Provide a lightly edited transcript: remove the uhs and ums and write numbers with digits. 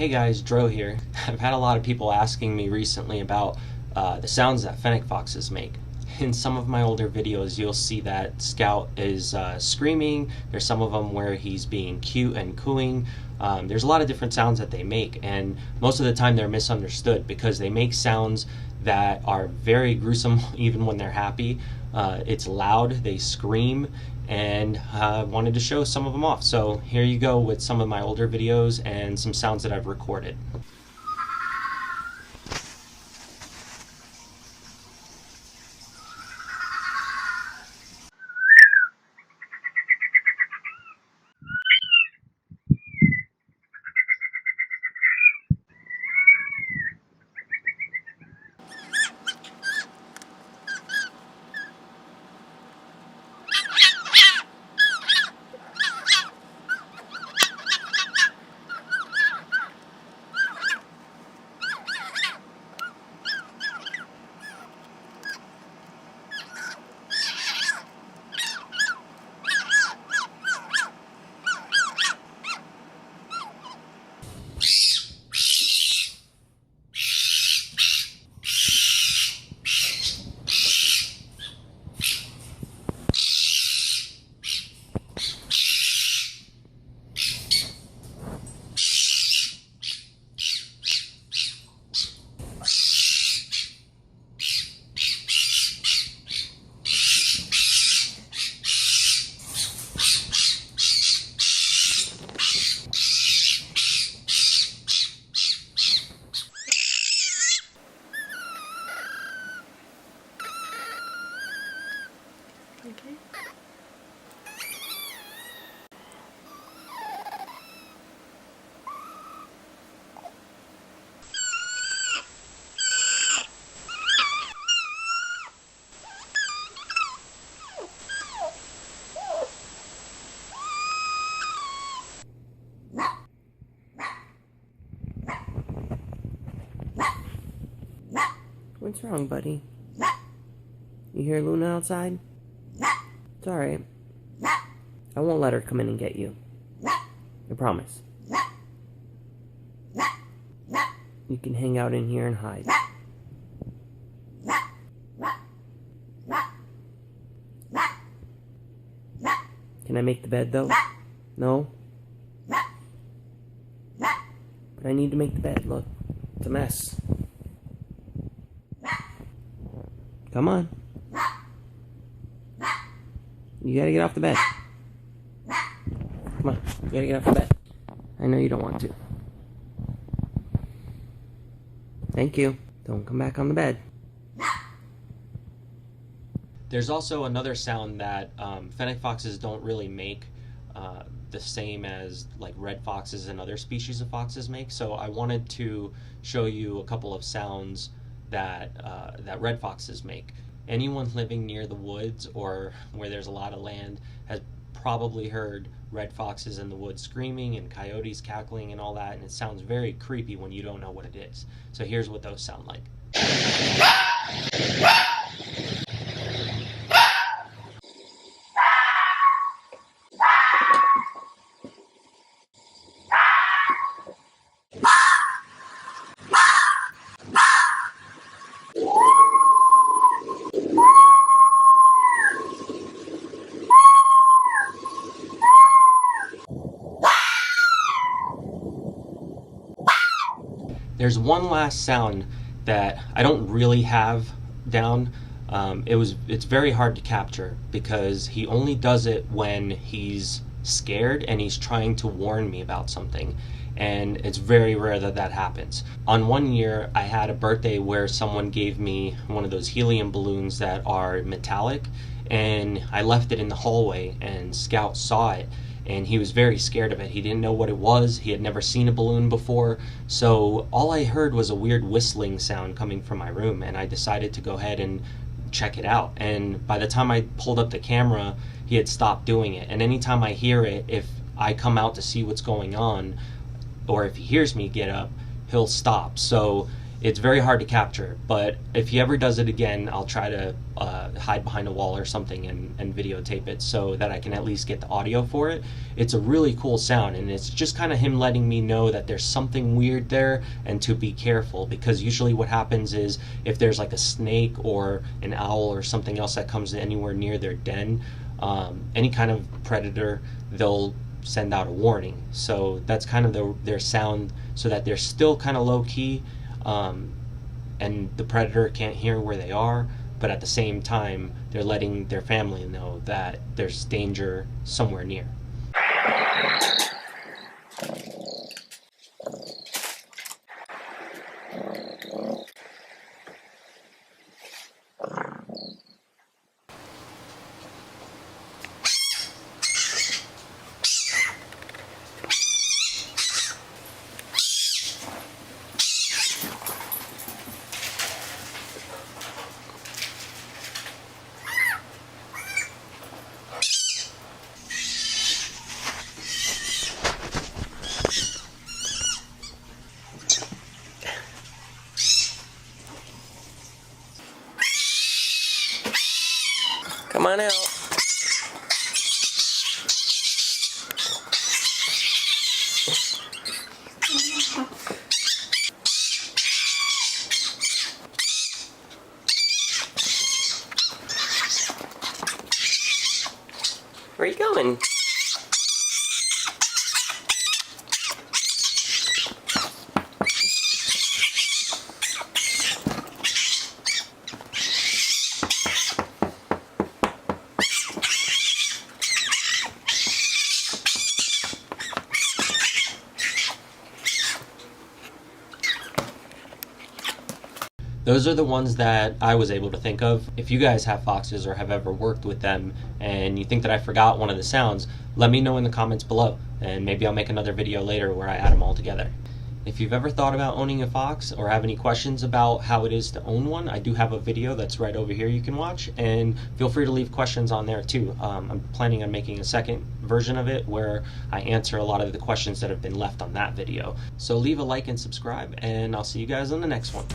Hey guys, Dro here. I've had a lot of people asking me recently about the sounds that Fennec Foxes make. In some of my older videos you'll see that Scout is screaming. There's some of them where he's being cute and cooing. There's a lot of different sounds that they make, and most of the time they're misunderstood because they make sounds that are very gruesome even when they're happy. It's loud, they scream, and I wanted to show some of them off. So here you go with some of my older videos and some sounds that I've recorded. Okay. What's wrong, buddy? You hear Luna outside? It's alright. I won't let her come in and get you. I promise. You can hang out in here and hide. Can I make the bed, though? No? But I need to make the bed. Look, it's a mess. Come on. You gotta get off the bed. Come on, you gotta get off the bed. I know you don't want to. Thank you. Don't come back on the bed. There's also another sound that Fennec Foxes don't really make the same as like red foxes and other species of foxes make. So I wanted to show you a couple of sounds that red foxes make. Anyone living near the woods or where there's a lot of land has probably heard red foxes in the woods screaming and coyotes cackling and all that, and it sounds very creepy when you don't know what it is. So here's what those sound like. There's one last sound that I don't really have down. It's very hard to capture because he only does it when he's scared and he's trying to warn me about something, and it's very rare that that happens. On one year I had a birthday where someone gave me one of those helium balloons that are metallic, and I left it in the hallway and Scout saw it. And he was very scared of it. He didn't know what it was. He had never seen a balloon before. So all I heard was a weird whistling sound coming from my room, and I decided to go ahead and check it out. And by the time I pulled up the camera, he had stopped doing it. And anytime I hear it, if I come out to see what's going on, or if he hears me get up, he'll stop. So it's very hard to capture. But if he ever does it again, I'll try to hide behind a wall or something and videotape it so that I can at least get the audio for it. It's a really cool sound, and it's just kind of him letting me know that there's something weird there and to be careful, because usually what happens is if there's like a snake or an owl or something else that comes anywhere near their den, any kind of predator, they'll send out a warning. So that's kind of their sound, so that they're still kind of low key, and the predator can't hear where they are, but at the same time they're letting their family know that there's danger somewhere near. Come on out. Where are you going? Those are the ones that I was able to think of. If you guys have foxes or have ever worked with them and you think that I forgot one of the sounds, let me know in the comments below, and maybe I'll make another video later where I add them all together. If you've ever thought about owning a fox or have any questions about how it is to own one, I do have a video that's right over here you can watch, and feel free to leave questions on there too. I'm planning on making a second version of it where I answer a lot of the questions that have been left on that video. So leave a like and subscribe, and I'll see you guys on the next one.